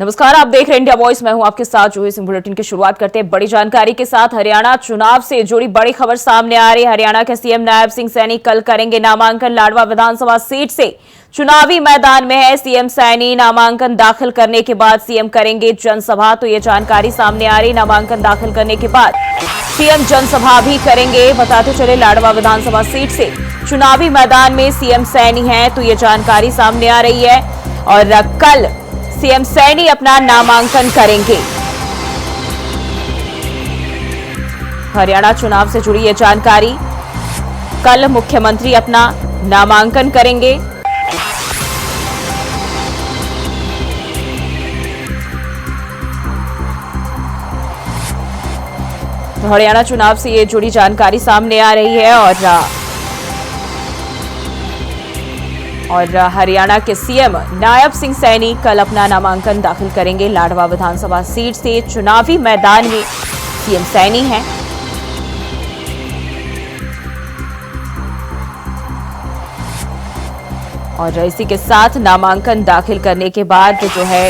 नमस्कार, आप देख रहे हैं इंडिया वॉइस। मैं हूं आपके साथ जो इस बुलेटिन की शुरुआत करते हैं बड़ी जानकारी के साथ। हरियाणा चुनाव से जुड़ी बड़ी खबर सामने आ रही है। हरियाणा के सीएम नायब सिंह सैनी कल करेंगे नामांकन। लाडवा विधानसभा सीट से चुनावी मैदान में है सीएम सैनी। नामांकन दाखिल करने के बाद सीएम करेंगे जनसभा, तो ये जानकारी सामने आ रही। नामांकन दाखिल करने के बाद सीएम जनसभा भी करेंगे। बताते चले, लाडवा विधानसभा सीट से चुनावी मैदान में सीएम सैनी है, तो ये जानकारी सामने आ रही है। और कल सीएम सैनी अपना नामांकन करेंगे। हरियाणा चुनाव से जुड़ी ये जानकारी। कल मुख्यमंत्री अपना नामांकन करेंगे। हरियाणा चुनाव से ये जुड़ी जानकारी सामने आ रही है। और हरियाणा के सीएम नायब सिंह सैनी कल अपना नामांकन दाखिल करेंगे। लाडवा विधानसभा सीट से चुनावी मैदान में सीएम सैनी हैं। और इसी के साथ नामांकन दाखिल करने के बाद जो है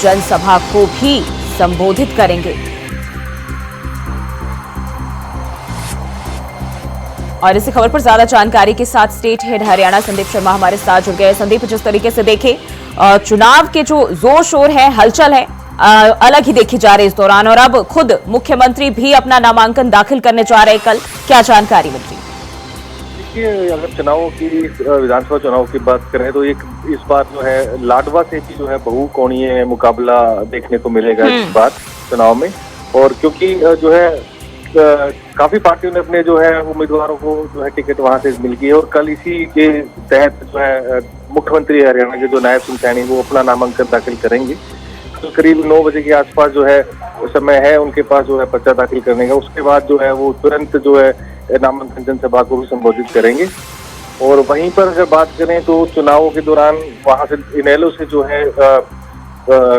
जनसभा को भी संबोधित करेंगे। और इसी खबर पर ज्यादा जानकारी के साथ स्टेट हेड हरियाणा संदीप शर्मा हमारे साथ जुड़ गए। संदीप, जिस तरीके से देखें, चुनाव के जो जोर शोर है, हलचल है, अलग ही देखी जा रही है इस दौरान। और अब खुद मुख्यमंत्री भी अपना नामांकन दाखिल करने जा रहे हैं कल, क्या जानकारी मिल रही? देखिए, अगर चुनावों की विधानसभा चुनाव की बात करें तो एक इस बार जो है लाडवा से भी जो है बहुकोणीय मुकाबला देखने को मिलेगा इस बार चुनाव में। और क्योंकि जो है काफी पार्टियों ने अपने जो है उम्मीदवारों को जो है टिकट वहां से मिल गई है। और कल इसी के तहत जो है मुख्यमंत्री हरियाणा के जो नायब सिंह सैनी वो अपना नामांकन दाखिल करेंगे। तो करीब 9 बजे के आसपास जो है समय है उनके पास जो है पर्चा दाखिल करने का। उसके बाद जो है वो तुरंत जो है नामांकन जनसभा को भी संबोधित करेंगे। और वहीं पर अगर बात करें तो चुनावों के दौरान वहां से इनेलो से जो है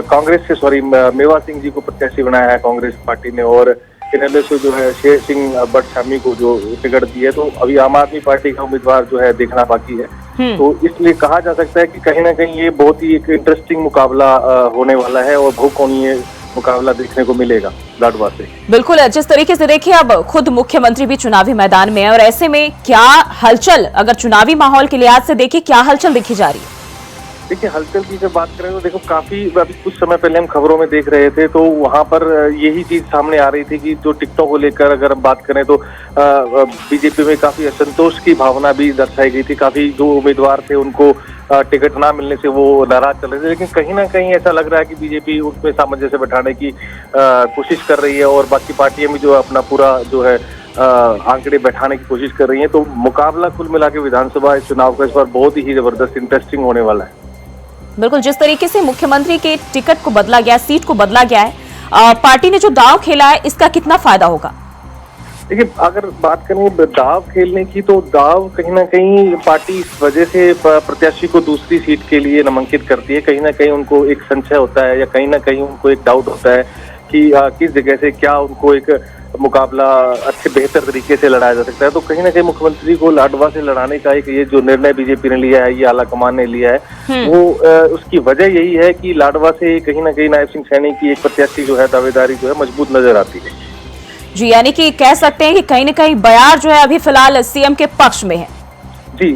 कांग्रेस से मेवा सिंह जी को प्रत्याशी बनाया है कांग्रेस पार्टी ने। और इनेलो से जो है शेर सिंह बटशामी को जो टिकट दी है। तो अभी आम आदमी पार्टी का उम्मीदवार जो है देखना बाकी है। तो इसलिए कहा जा सकता है कि कहीं ना कहीं ये बहुत ही एक इंटरेस्टिंग मुकाबला होने वाला है और बहुकोणीय मुकाबला देखने को मिलेगा लाडवा से। बिल्कुल, जिस तरीके से देखिए, अब खुद मुख्यमंत्री भी चुनावी मैदान में है और ऐसे में क्या हलचल, अगर चुनावी माहौल के लिहाज से देखिए, क्या हलचल देखी जा रही है? देखिए, हलचल की जब बात करें तो देखो काफी अभी कुछ समय पहले हम खबरों में देख रहे थे तो वहां पर यही चीज सामने आ रही थी कि जो टिकटों को लेकर अगर हम बात करें तो बीजेपी में काफी असंतोष की भावना भी दर्शाई गई थी। काफी जो उम्मीदवार थे उनको टिकट ना मिलने से वो नाराज चल रहे थे। लेकिन कहीं ना कहीं ऐसा लग रहा है कि बीजेपी उसमें सामंजस्य बैठाने की कोशिश कर रही है और बाकी पार्टियां भी जो अपना पूरा जो है आंकड़े बैठाने की कोशिश कर रही है। तो मुकाबला कुल मिला के विधानसभा चुनाव का इस बार बहुत ही जबरदस्त इंटरेस्टिंग होने वाला है। बिल्कुल, जिस तरीके से मुख्यमंत्री के टिकट को बदला गया, सीट को बदला गया है, पार्टी ने जो दांव खेला है, इसका कितना फायदा होगा? देखिए, अगर बात करें दाव खेलने की तो दाव कहीं ना कहीं पार्टी इस वजह से प्रत्याशी को दूसरी सीट के लिए नामांकित करती है। कहीं ना कहीं उनको एक संशय होता है या कहीं ना कहीं उनको एक डाउट होता है कि किस जगह से क्या उनको एक मुकाबला अच्छे बेहतर तरीके से लड़ाया जा सकता है। तो कहीं ना कहीं मुख्यमंत्री को लाडवा से लड़ाने का एक ये जो निर्णय बीजेपी ने लिया है, ये आला कमान ने लिया है, वो उसकी वजह यही है कि लाडवा से कहीं ना कहीं नायब सिंह सैनी की एक प्रत्याशी जो है दावेदारी जो है मजबूत नजर आती है। जी, यानी कि कह सकते हैं कि कहीं ना कहीं बयार जो है अभी फिलहाल सीएम के पक्ष में है। जी,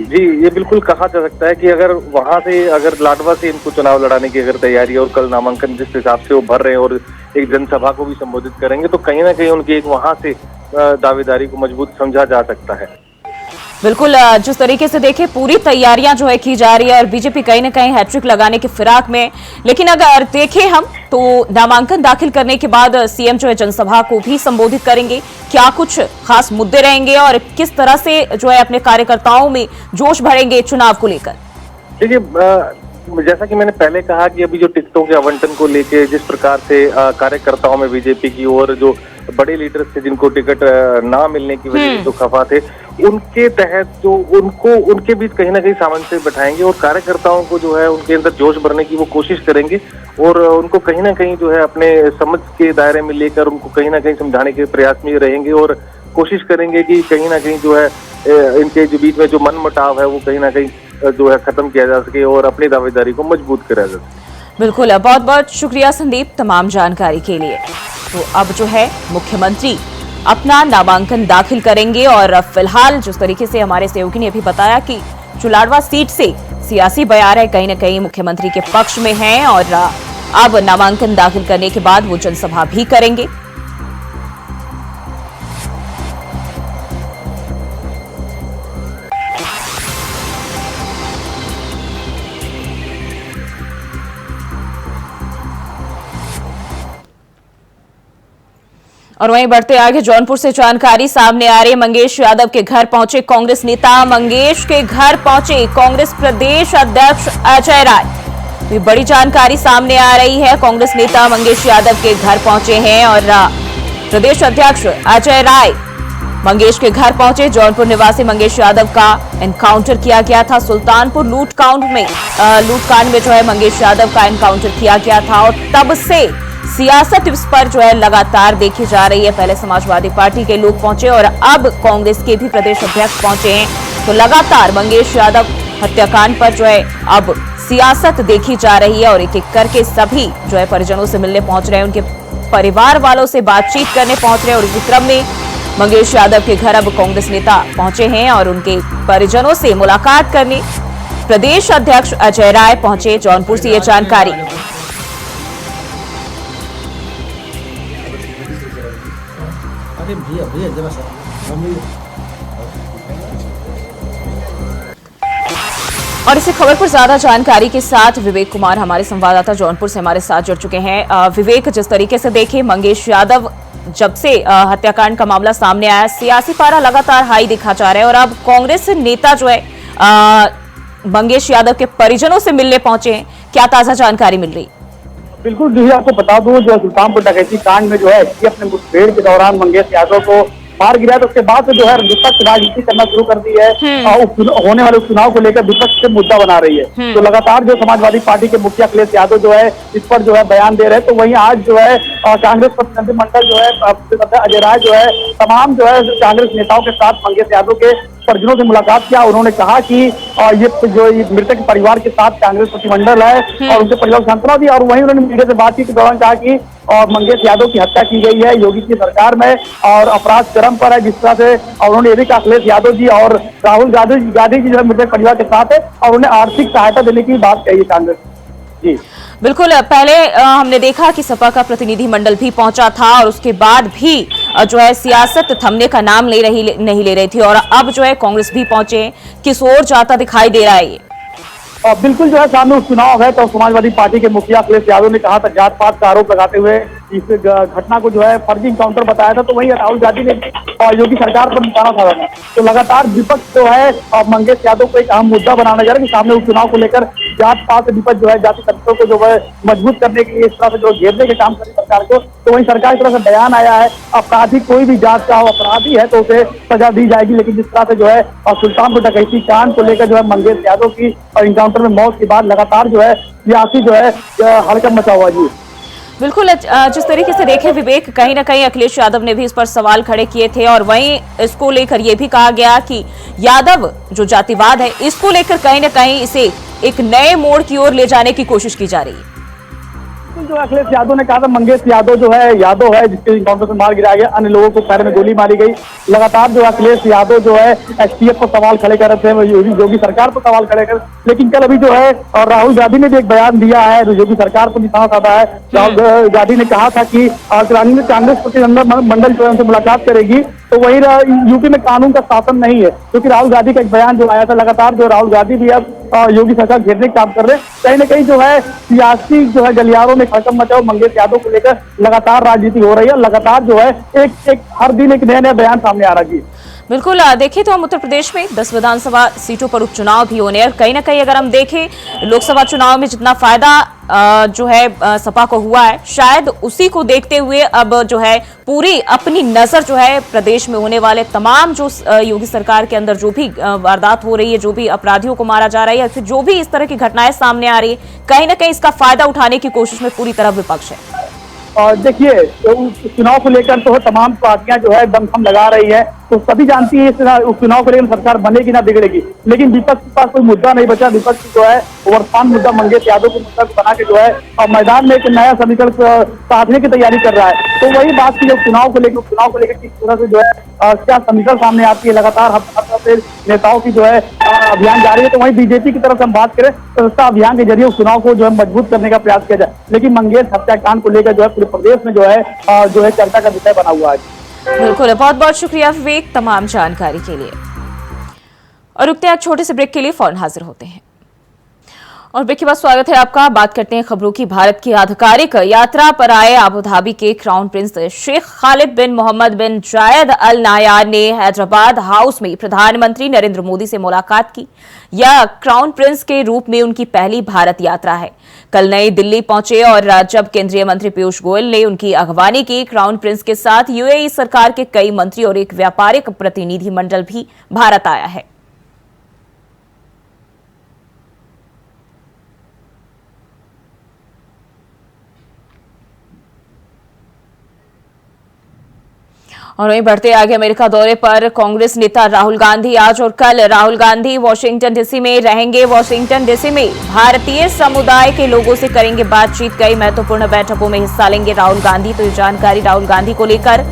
ये बिल्कुल कहा जा सकता है कि अगर वहां से अगर लाडवा से इनको चुनाव लड़ाने की अगर तैयारी है और कल नामांकन जिस हिसाब से वो भर रहे हैं और एक जनसभा को भी संबोधित करेंगे तो कहीं ना कहीं उनकी एक वहां से दावेदारी को मजबूत समझा जा सकता है। बिल्कुल, जिस तरीके से देखें, पूरी तैयारियां जो है की जा रही है और बीजेपी कहीं ना कहीं हैट्रिक लगाने की फिराक में। लेकिन अगर देखें हम तो नामांकन दाखिल करने के बाद सीएम जो है जनसभा को भी संबोधित करेंगे। क्या कुछ खास मुद्दे रहेंगे और किस तरह से जो है अपने कार्यकर्ताओं में जोश भरेंगे चुनाव को लेकर? देखिए, जैसा कि मैंने पहले कहा कि अभी जो टिकटों के आवंटन को लेके जिस प्रकार से कार्यकर्ताओं में बीजेपी की और जो बड़े लीडर्स थे जिनको टिकट ना मिलने की वजह से जो खफा थे, उनके तहत जो उनके बीच कहीं ना कहीं सामंजस्य बैठाएंगे और कार्यकर्ताओं को जो है उनके अंदर जोश भरने की वो कोशिश करेंगे और उनको कहीं ना कहीं जो है अपने समझ के दायरे में लेकर उनको कहीं ना कहीं समझाने के प्रयास में रहेंगे और कोशिश करेंगे कि कहीं ना कहीं जो है इनके जो बीच में जो मनमुटाव है वो कहीं ना कहीं जो है खत्म किया जा सके और अपनी दावेदारी को मजबूत करा जा सके। बिल्कुल, बहुत बहुत शुक्रिया संदीप तमाम जानकारी के लिए। तो अब जो है मुख्यमंत्री अपना नामांकन दाखिल करेंगे और फिलहाल जिस तरीके से हमारे सहयोगी ने अभी बताया कि जो लाडवा सीट से सियासी बयार है कहीं न कहीं मुख्यमंत्री के पक्ष में है और अब नामांकन दाखिल करने के बाद वो जनसभा भी करेंगे। और वहीं बढ़ते आगे जौनपुर से जानकारी सामने आ रही है। मंगेश यादव के घर पहुंचे कांग्रेस नेता। मंगेश के घर पहुंचे कांग्रेस प्रदेश अध्यक्ष अजय राय। ये बड़ी जानकारी सामने आ रही है। कांग्रेस नेता मंगेश यादव के घर पहुंचे हैं और प्रदेश अध्यक्ष अजय राय मंगेश के घर पहुंचे। जौनपुर निवासी मंगेश यादव का एनकाउंटर किया गया था। सुल्तानपुर लूटकांड में जो है मंगेश यादव का एनकाउंटर किया गया था और तब से सियासत इस पर जो है लगातार देखी जा रही है। पहले समाजवादी पार्टी के लोग पहुंचे और अब कांग्रेस के भी प्रदेश अध्यक्ष पहुंचे हैं। तो लगातार मंगेश यादव हत्याकांड पर जो है अब सियासत देखी जा रही है और एक एक करके सभी जो है परिजनों से मिलने पहुंच रहे हैं, उनके परिवार वालों से बातचीत करने पहुंच रहे हैं। और इसी क्रम में मंगेश यादव के घर अब कांग्रेस नेता पहुंचे हैं और उनके परिजनों से मुलाकात करने प्रदेश अध्यक्ष अजय राय पहुंचे। जौनपुर से ये जानकारी। और इसी खबर पर ज्यादा जानकारी के साथ विवेक कुमार हमारे संवाददाता जौनपुर से हमारे साथ जुड़ चुके हैं। विवेक, जिस तरीके से देखें मंगेश यादव जब से हत्याकांड का मामला सामने आया, सियासी पारा लगातार हाई दिखा जा रहा है और अब कांग्रेस नेता जो है मंगेश यादव के परिजनों से मिलने पहुंचे हैं। क्या ताजा जानकारी मिल रही? बिल्कुल जी, आपको बता दूं जो सुल्तानपुर डकैती कांड में जो है एसटीएफ ने मुठभेड़ के दौरान मंगेश यादव को मार गिरा, तो उसके बाद से जो है विपक्ष राजनीति करना शुरू कर दी है और होने वाले उपचुनाव को लेकर विपक्ष से मुद्दा बना रही है। तो लगातार जो समाजवादी पार्टी के मुखिया अखिलेश यादव जो है इस पर जो है बयान दे रहे हैं। तो वहीं आज जो है कांग्रेस प्रतिनिधिमंडल जो है अजय राय जो है तमाम जो है कांग्रेस नेताओं के साथ मंगेश यादव के परिजनों से मुलाकात किया। उन्होंने कहा कि ये मृतक परिवार के साथ कांग्रेस प्रतिनिधिमंडल है और उनके परिवार को सांत्वना दी। और वहीं उन्होंने मीडिया से बातचीत के दौरान कहा कि मंगेश यादव की हत्या की गई है योगी की सरकार में और अपराध चरम पर है जिस तरह से। और उन्होंने ये भी कहा अखिलेश यादव जी और राहुल गांधी जी जो है मृतक परिवार के साथ है और उन्हें आर्थिक सहायता देने की बात कही है कांग्रेस जी। बिल्कुल, पहले हमने देखा कि सपा का प्रतिनिधि मंडल भी पहुंचा था और उसके बाद भी जो है सियासत थमने का नाम नहीं ले रही थी और अब जो है कांग्रेस भी पहुंचे। किस ओर जाता दिखाई दे रहा है ये? बिल्कुल जो है सामने उपचुनाव है तो समाजवादी पार्टी के मुखिया अखिलेश यादव ने कहा था जात पात का आरोप लगाते हुए इस घटना को जो है फर्जी इनकाउंटर बताया था। तो वही राहुल गांधी ने योगी सरकार पर निशाना साधा। तो लगातार विपक्ष जो है मंगेश यादव को एक अहम मुद्दा बनाना जा रहा है कि सामने उपचुनाव को लेकर जात पात विपक्ष जो है जाति तत्वों को जो है मजबूत करने के लिए इस तरह से जो घेरने के काम करे सरकार को। तो वही सरकार की तरफ से बयान आया है अपराधी कोई भी जात का अपराधी है तो उसे सजा दी जाएगी। लेकिन जिस तरह से जो है सुल्तानपुर डकैती कांड को लेकर जो है मंगेश यादव की एनकाउंटर में मौत के बाद लगातार जो है सियासी जो है हड़कंप मचा हुआ जी। बिल्कुल, जिस तरीके से देखें विवेक, कहीं ना कहीं अखिलेश यादव ने भी इस पर सवाल खड़े किए थे और वहीं इसको लेकर यह भी कहा गया कि यादव जो जातिवाद है इसको लेकर कहीं ना कहीं इसे एक नए मोड़ की ओर ले जाने की कोशिश की जा रही है। जो अखिलेश यादव ने कहा था मंगेश यादव जो है जिसके एनकाउंटर से मार गिराया गया, अन्य लोगों को पैर में गोली मारी गई। लगातार जो अखिलेश यादव जो है एसटीएफ पर सवाल खड़े कर रहे थे, योगी सरकार पर सवाल खड़े कर। लेकिन कल अभी जो है और राहुल गांधी ने भी एक बयान दिया है जो योगी सरकार पर निशाना साधा है। राहुल गांधी ने कहा था कि कांग्रेस प्रतिनिधिमंडल जो है उनसे मुलाकात करेगी। तो वही यूपी में कानून का शासन नहीं है क्योंकि राहुल गांधी का एक बयान जो आया था। लगातार जो राहुल गांधी भी अब योगी सरकार घेरने का काम कर रहे हैं। कहीं ना कहीं जो है सियासी जो है गलियारों में खड़कम मचा मंगेश यादव को लेकर लगातार राजनीति हो रही है। लगातार जो है एक हर दिन एक नया बयान सामने आ रहा है जी। बिल्कुल, देखिए तो हम उत्तर प्रदेश में 10 विधानसभा सीटों पर उपचुनाव भी होने और कहीं ना कहीं अगर हम देखें लोकसभा चुनाव में जितना फायदा जो है सपा को हुआ है शायद उसी को देखते हुए अब जो है पूरी अपनी नजर जो है प्रदेश में होने वाले तमाम जो योगी सरकार के अंदर जो भी वारदात हो रही है, जो भी अपराधियों को मारा जा रहा है या फिर जो भी इस तरह की घटनाएं सामने आ रही है, कहीं ना कहीं इसका फायदा उठाने की कोशिश में पूरी तरह विपक्ष है। देखिए तो चुनाव को लेकर तो तमाम पार्टियां जो है दमखम लगा रही है। तो सभी जानती है इस उपचुनाव को लेकर सरकार बनेगी ना बिगड़ेगी। लेकिन विपक्ष के पास कोई मुद्दा नहीं बचा। विपक्ष जो है वर्तमान मुद्दा मंगेश यादव को मुद्दा बना के जो है मैदान में एक नया समीकरण साधने की तैयारी कर रहा है। तो वही बात की जो चुनाव को लेकर किस तरह से जो है क्या समीकरण सामने आती है। लगातार हफ्ता से नेताओं की जो है अभियान जारी है। तो वहीं बीजेपी की तरफ से हम बात करें तो सत्ता अभियान के जरिए चुनाव को जो है मजबूत करने का प्रयास किया जाए। लेकिन मंगेश हत्याकांड को लेकर जो है पूरे प्रदेश में जो है चर्चा का विषय बना हुआ है। बिल्कुल, बहुत बहुत शुक्रिया विवेक तमाम जानकारी के लिए। और रुकते हैं छोटे से ब्रेक के लिए, फौरन हाजिर होते हैं। और ब्रेक के बाद स्वागत है आपका। बात करते हैं खबरों की। भारत की आधिकारिक यात्रा पर आए अबू धाबी के क्राउन प्रिंस शेख खालिद बिन मोहम्मद बिन जायद अल नायान ने हैदराबाद हाउस में प्रधानमंत्री नरेंद्र मोदी से मुलाकात की। यह क्राउन प्रिंस के रूप में उनकी पहली भारत यात्रा है। कल नई दिल्ली पहुंचे और जब केंद्रीय मंत्री पीयूष गोयल ने उनकी अगवानी की, क्राउन प्रिंस के साथ यूएई सरकार के कई मंत्री और एक व्यापारिक प्रतिनिधि मंडल भी भारत आया है। और वहीं बढ़ते आगे अमेरिका दौरे पर कांग्रेस नेता राहुल गांधी आज और कल। राहुल गांधी वॉशिंगटन डीसी में रहेंगे। वॉशिंगटन डीसी में भारतीय समुदाय के लोगों से करेंगे बातचीत। कई महत्वपूर्ण बैठकों में हिस्सा लेंगे राहुल गांधी। तो ये जानकारी राहुल गांधी को लेकर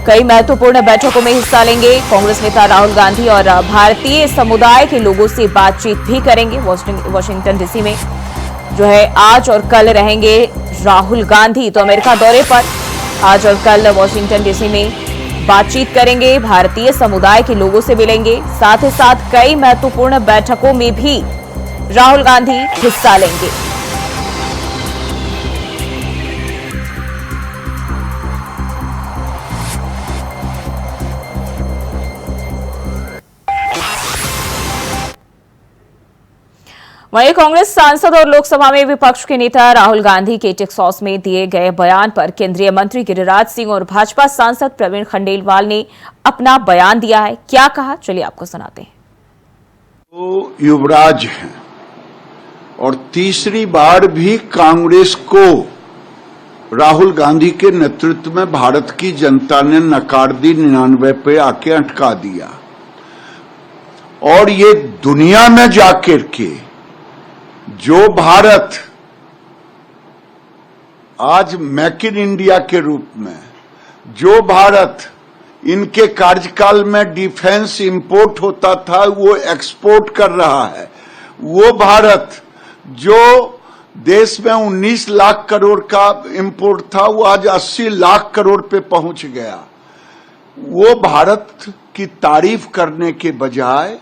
कई महत्वपूर्ण बैठकों में हिस्सा लेंगे कांग्रेस नेता राहुल गांधी और भारतीय समुदाय के लोगों से बातचीत भी करेंगे। वॉशिंगटन डीसी में जो है आज और कल रहेंगे राहुल गांधी। तो अमेरिका दौरे पर आज और कल वॉशिंगटन डीसी में बातचीत करेंगे, भारतीय समुदाय के लोगों से मिलेंगे। साथ ही साथ कई महत्वपूर्ण बैठकों में भी राहुल गांधी हिस्सा लेंगे। वहीं कांग्रेस सांसद और लोकसभा में विपक्ष के नेता राहुल गांधी के टेक्सास में दिए गए बयान पर केंद्रीय मंत्री गिरिराज सिंह और भाजपा सांसद प्रवीण खंडेलवाल ने अपना बयान दिया है। क्या कहा, चलिए आपको सुनाते हैं। तो युवराज हैं और तीसरी बार भी कांग्रेस को राहुल गांधी के नेतृत्व में भारत की जनता ने नकार दी, 99 पे आके अटका दिया। और ये दुनिया में जाकर के जो भारत आज मेक इन इंडिया के रूप में, जो भारत इनके कार्यकाल में डिफेंस इंपोर्ट होता था वो एक्सपोर्ट कर रहा है, वो भारत जो देश में 19 लाख करोड़ का इंपोर्ट था वो आज 80 लाख करोड़ पे पहुंच गया। वो भारत की तारीफ करने के बजाय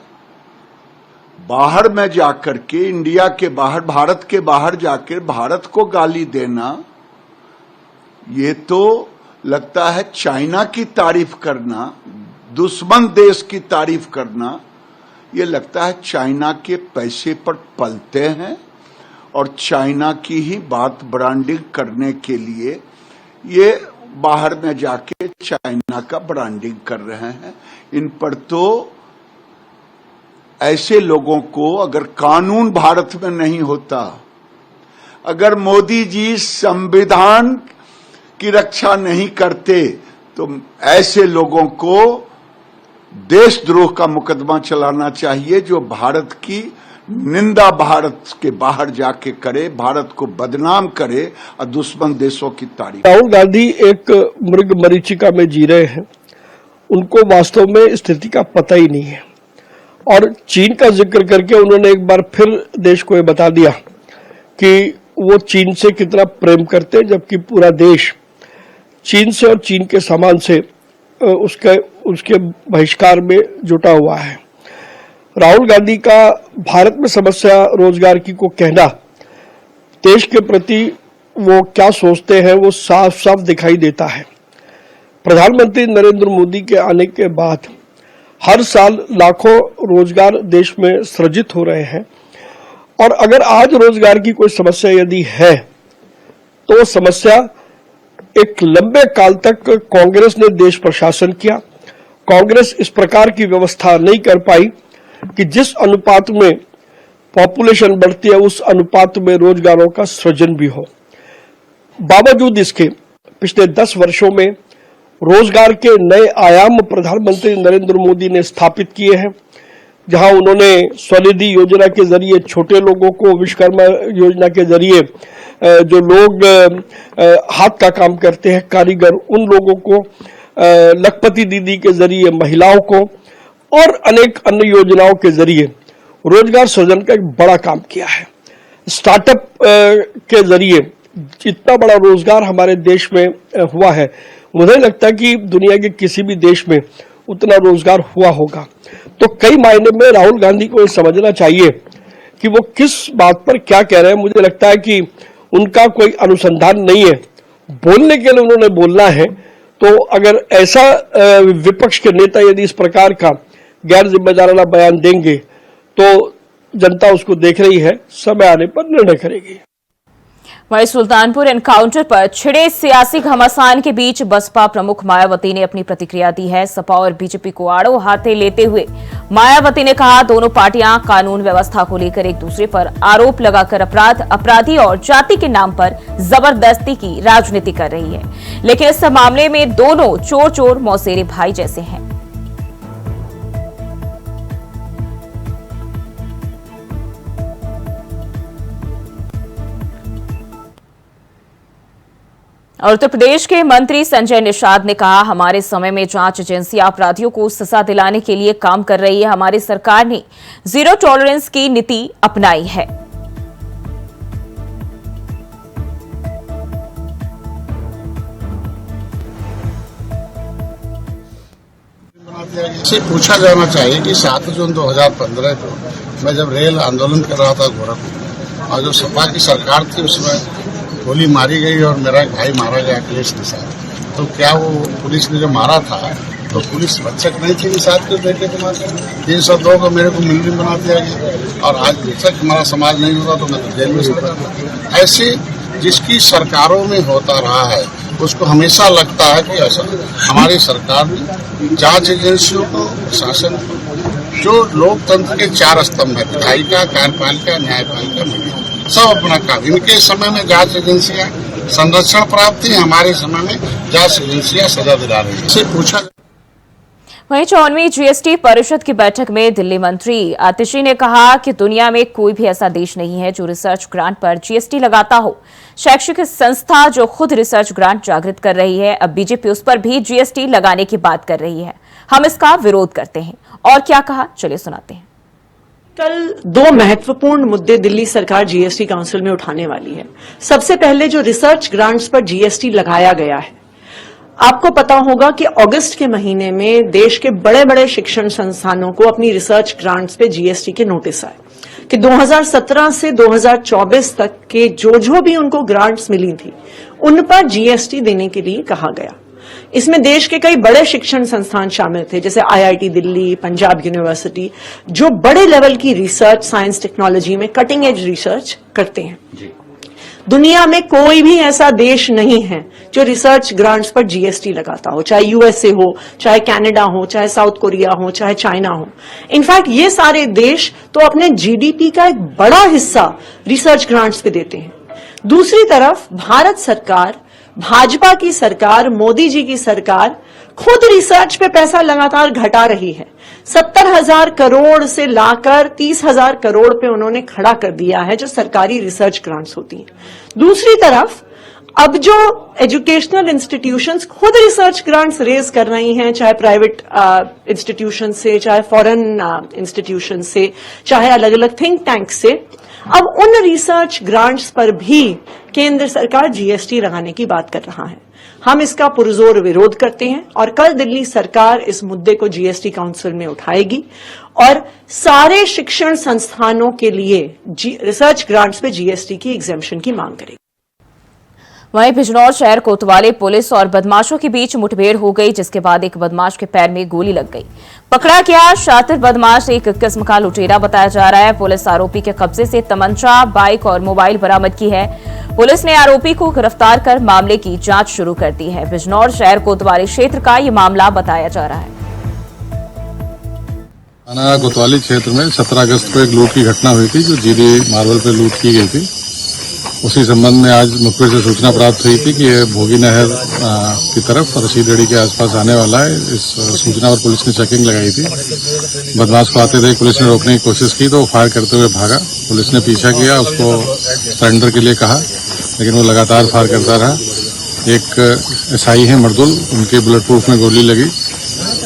बाहर में जाकर के, इंडिया के बाहर, भारत के बाहर जाकर भारत को गाली देना, ये तो लगता है चाइना की तारीफ करना, दुश्मन देश की तारीफ करना, ये लगता है चाइना के पैसे पर पलते हैं और चाइना की ही बात ब्रांडिंग करने के लिए ये बाहर में जाके चाइना का ब्रांडिंग कर रहे हैं। इन पर तो ऐसे लोगों को, अगर कानून भारत में नहीं होता, अगर मोदी जी संविधान की रक्षा नहीं करते, तो ऐसे लोगों को देशद्रोह का मुकदमा चलाना चाहिए, जो भारत की निंदा भारत के बाहर जाके करे, भारत को बदनाम करे और दुश्मन देशों की तारीफ। राहुल गांधी एक मृग मरीचिका में जी रहे हैं। उनको वास्तव में स्थिति का पता ही नहीं है और चीन का जिक्र करके उन्होंने एक बार फिर देश को ये बता दिया कि वो चीन से कितना प्रेम करते हैं, जबकि पूरा देश चीन से और चीन के सामान से उसके बहिष्कार में जुटा हुआ है। राहुल गांधी का भारत में समस्या रोजगार की को कहना, देश के प्रति वो क्या सोचते हैं वो साफ साफ दिखाई देता है। प्रधानमंत्री नरेंद्र मोदी के आने के बाद हर साल लाखों रोजगार देश में सृजित हो रहे हैं और अगर आज रोजगार की कोई समस्या यदि है तो समस्या एक लंबे काल तक कांग्रेस ने देश प्रशासन किया। कांग्रेस इस प्रकार की व्यवस्था नहीं कर पाई कि जिस अनुपात में पॉपुलेशन बढ़ती है उस अनुपात में रोजगारों का सृजन भी हो। बावजूद इसके पिछले 10 वर्षों में रोजगार के नए आयाम प्रधानमंत्री नरेंद्र मोदी ने स्थापित किए हैं, जहां उन्होंने स्वनिधि योजना के जरिए छोटे लोगों को, विश्वकर्मा योजना के जरिए जो लोग हाथ का काम करते हैं, कारीगर, उन लोगों को, लखपति दीदी के जरिए महिलाओं को और अनेक अन्य योजनाओं के जरिए रोजगार सृजन का एक बड़ा काम किया है। स्टार्टअप के जरिए इतना बड़ा रोजगार हमारे देश में हुआ है, मुझे लगता है कि दुनिया के किसी भी देश में उतना रोजगार हुआ होगा। तो कई मायने में राहुल गांधी को ये समझना चाहिए कि वो किस बात पर क्या कह रहे हैं। मुझे लगता है कि उनका कोई अनुसंधान नहीं है, बोलने के लिए उन्होंने बोलना है। तो अगर ऐसा विपक्ष के नेता यदि इस प्रकार का गैर जिम्मेदाराना बयान देंगे तो जनता उसको देख रही है, समय आने पर निर्णय करेगी। वहीं सुल्तानपुर एनकाउंटर पर छिड़े सियासी घमासान के बीच बसपा प्रमुख मायावती ने अपनी प्रतिक्रिया दी है। सपा और बीजेपी को आड़ो हाथे लेते हुए मायावती ने कहा, दोनों पार्टियां कानून व्यवस्था को लेकर एक दूसरे पर आरोप लगाकर अपराधी और जाति के नाम पर जबरदस्ती की राजनीति कर रही है, लेकिन इस मामले में दोनों चोर मौसेरे भाई जैसे हैं। और उत्तर प्रदेश के मंत्री संजय निषाद ने कहा, हमारे समय में जांच एजेंसियां अपराधियों को सजा दिलाने के लिए काम कर रही है। हमारी सरकार ने जीरो टॉलरेंस की नीति अपनाई है। से पूछा जाना चाहिए कि 7 जून 2015 को मैं जब रेल आंदोलन कर रहा था गोरखपुर, और जो सपा की सरकार थी उसमें गोली मारी गई और मेरा एक भाई मारा गया अखिलेश निषाद, तो क्या वो पुलिस ने जो मारा था तो पुलिस बच्चक नहीं थी निषाद के बेटे के मारे? 302 को मेरे को मुलजिम बना दिया गया और आज बच्चक हमारा समाज नहीं होता तो मैं तो जेल में सकता। ऐसे जिसकी सरकारों में होता रहा है उसको हमेशा लगता है कि ऐसा हमारी सरकार ने जांच एजेंसियों को, शासन को, जो लोकतंत्र के 4 स्तंभ है, विधायिका, कार्यपालिका, न्यायपालिका, मीडिया, सब अपना काम, इनके समय में जांच एजेंसियां संरक्षण प्राप्त थी, हमारे समय में जांच एजेंसियां सजा दिला रही है। पूछा। वहीं 54वीं जीएसटी परिषद की बैठक में दिल्ली मंत्री आतिशी ने कहा कि दुनिया में कोई भी ऐसा देश नहीं है जो रिसर्च ग्रांट पर जीएसटी लगाता हो। शैक्षिक संस्था जो खुद रिसर्च ग्रांट जागृत कर रही है, अब बीजेपी उस पर भी जीएसटी लगाने की बात कर रही है। हम इसका विरोध करते हैं। और क्या कहा, चलिए सुनाते हैं। कल 2 महत्वपूर्ण मुद्दे दिल्ली सरकार जीएसटी काउंसिल में उठाने वाली है। सबसे पहले जो रिसर्च ग्रांट्स पर जीएसटी लगाया गया है, आपको पता होगा कि अगस्त के महीने में देश के बड़े बड़े शिक्षण संस्थानों को अपनी रिसर्च ग्रांट्स पे जीएसटी के नोटिस आए कि 2017 से 2024 तक के जो भी उनको ग्रांट्स मिली थी उन पर जीएसटी देने के लिए कहा गया। इसमें देश के कई बड़े शिक्षण संस्थान शामिल थे, जैसे आईआईटी दिल्ली, पंजाब यूनिवर्सिटी, जो बड़े लेवल की रिसर्च, साइंस टेक्नोलॉजी में कटिंग एज रिसर्च करते हैं। दुनिया में कोई भी ऐसा देश नहीं है जो रिसर्च ग्रांट्स पर जीएसटी लगाता हो, चाहे यूएसए हो, चाहे कनाडा हो, चाहे साउथ कोरिया हो, चाहे चाइना हो। इनफैक्ट ये सारे देश तो अपने जीडीपी का एक बड़ा हिस्सा रिसर्च ग्रांट्स पे देते हैं। दूसरी तरफ भारत सरकार, भाजपा की सरकार, मोदी जी की सरकार खुद रिसर्च पे पैसा लगातार घटा रही है। 70,000 करोड़ से लाकर 30,000 करोड़ पे उन्होंने खड़ा कर दिया है जो सरकारी रिसर्च ग्रांट्स होती हैं। दूसरी तरफ अब जो एजुकेशनल इंस्टीट्यूशंस खुद रिसर्च ग्रांट्स रेज कर रही हैं, चाहे प्राइवेट इंस्टीट्यूशन से, चाहे फॉरेन इंस्टीट्यूशन से, चाहे अलग अलग थिंक टैंक से, अब उन रिसर्च ग्रांट्स पर भी केंद्र सरकार जीएसटी लगाने की बात कर रहा है। हम इसका पुरजोर विरोध करते हैं और कल दिल्ली सरकार इस मुद्दे को जीएसटी काउंसिल में उठाएगी और सारे शिक्षण संस्थानों के लिए रिसर्च ग्रांट्स पे जीएसटी की एग्जेम्पशन की मांग करेगी। वहीं बिजनौर शहर कोतवाली पुलिस और बदमाशों के बीच मुठभेड़ हो गई, जिसके बाद एक बदमाश के पैर में गोली लग गई। पकड़ा गया शातिर बदमाश एक किस्म का लुटेरा बताया जा रहा है। पुलिस आरोपी के कब्जे से तमंचा, बाइक और मोबाइल बरामद की है। पुलिस ने आरोपी को गिरफ्तार कर मामले की जांच शुरू कर दी है। बिजनौर शहर कोतवाली क्षेत्र का ये मामला बताया जा रहा है। थाना कोतवाली क्षेत्र में 17 अगस्त को एक लूट की घटना हुई थी, जो जीडी मार्बल पे लूट की गई थी। उसी संबंध में आज मुखबिर से सूचना प्राप्त हुई थी कि ये भोगी नहर की तरफ रशीदड़ी के आसपास आने वाला है। इस सूचना पर पुलिस ने चेकिंग लगाई थी। बदमाश को आते देख पुलिस ने रोकने की कोशिश की तो वो फायर करते हुए भागा। पुलिस ने पीछा किया, उसको सरेंडर के लिए कहा, लेकिन वो लगातार फायर करता रहा। एक एसआई है मर्दुल, उनके बुलेट प्रूफ में गोली लगी।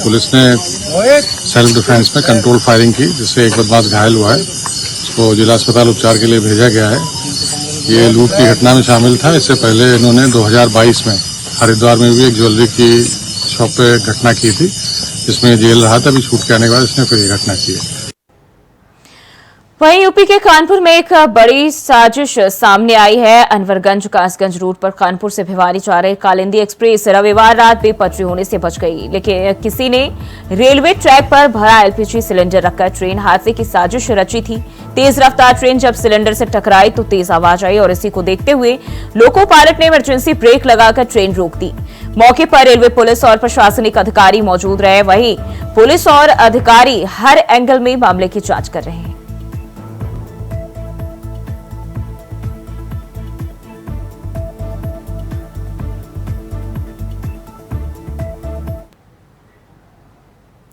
पुलिस ने सेल्फ डिफेंस में कंट्रोल फायरिंग की, जिससे एक बदमाश घायल हुआ है। उसको जिला अस्पताल उपचार के लिए भेजा गया है। ये लूट की घटना में शामिल था। इससे पहले इन्होंने 2022 में हरिद्वार में भी एक ज्वेलरी की शॉप पे घटना की थी, जिसमें जेल रहा था। अभी छूट के आने के बाद इसने फिर ये घटना की है। वहीं यूपी के कानपुर में एक बड़ी साजिश सामने आई है। अनवरगंज कासगंज रूट पर कानपुर से भिवानी जा रही कालिंदी एक्सप्रेस रविवार रात बेपटरी होने से बच गई, लेकिन किसी ने रेलवे ट्रैक पर भरा एलपीजी सिलेंडर रखकर ट्रेन हादसे की साजिश रची थी। तेज रफ्तार ट्रेन जब सिलेंडर से टकराई तो तेज आवाज आई और इसी को देखते हुए लोको पायलट ने इमरजेंसी ब्रेक लगाकर ट्रेन रोक दी। मौके पर रेलवे पुलिस और प्रशासनिक अधिकारी मौजूद रहे। वहीं पुलिस और अधिकारी हर एंगल में मामले की जांच कर रहे हैं।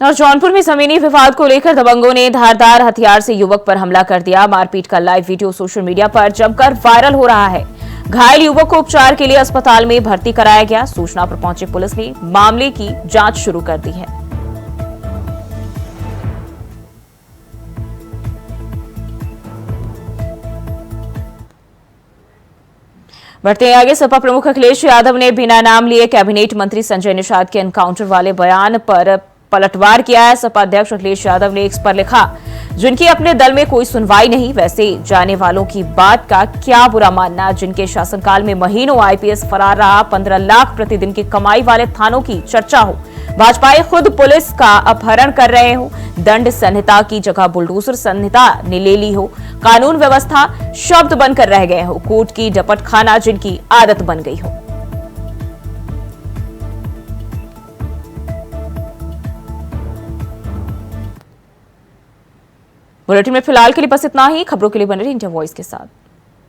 और जौनपुर में जमीनी विवाद को लेकर दबंगों ने धारदार हथियार से युवक पर हमला कर दिया। मारपीट का लाइव वीडियो सोशल मीडिया पर जमकर वायरल हो रहा है। घायल युवक को उपचार के लिए अस्पताल में भर्ती कराया गया। सूचना पर पहुंची पुलिस ने मामले की जांच शुरू कर दी है। बढ़ते हैं आगे। सपा प्रमुख अखिलेश यादव ने बिना नाम लिए कैबिनेट मंत्री संजय निषाद के एनकाउंटर वाले बयान पर पलटवार किया है। सपा अध्यक्ष अखिलेश यादव ने एक्स पर लिखा, जिनकी अपने दल में कोई सुनवाई नहीं, वैसे जाने वालों की बात का क्या बुरा मानना। जिनके शासनकाल में महीनों आईपीएस फरार रहा, 15 लाख प्रतिदिन की कमाई वाले थानों की चर्चा हो, भाजपाई खुद पुलिस का अपहरण कर रहे हो, दंड संहिता की जगह बुलडोजर संहिता ने ले ली हो, कानून व्यवस्था शब्द बनकर रह गए हो, कोर्ट की डपट खाना जिनकी आदत बन गई हो। बुलेटिन में फिलहाल के लिए बस इतना ही। खबरों के लिए बने रहिए इंडिया वॉइस के साथ।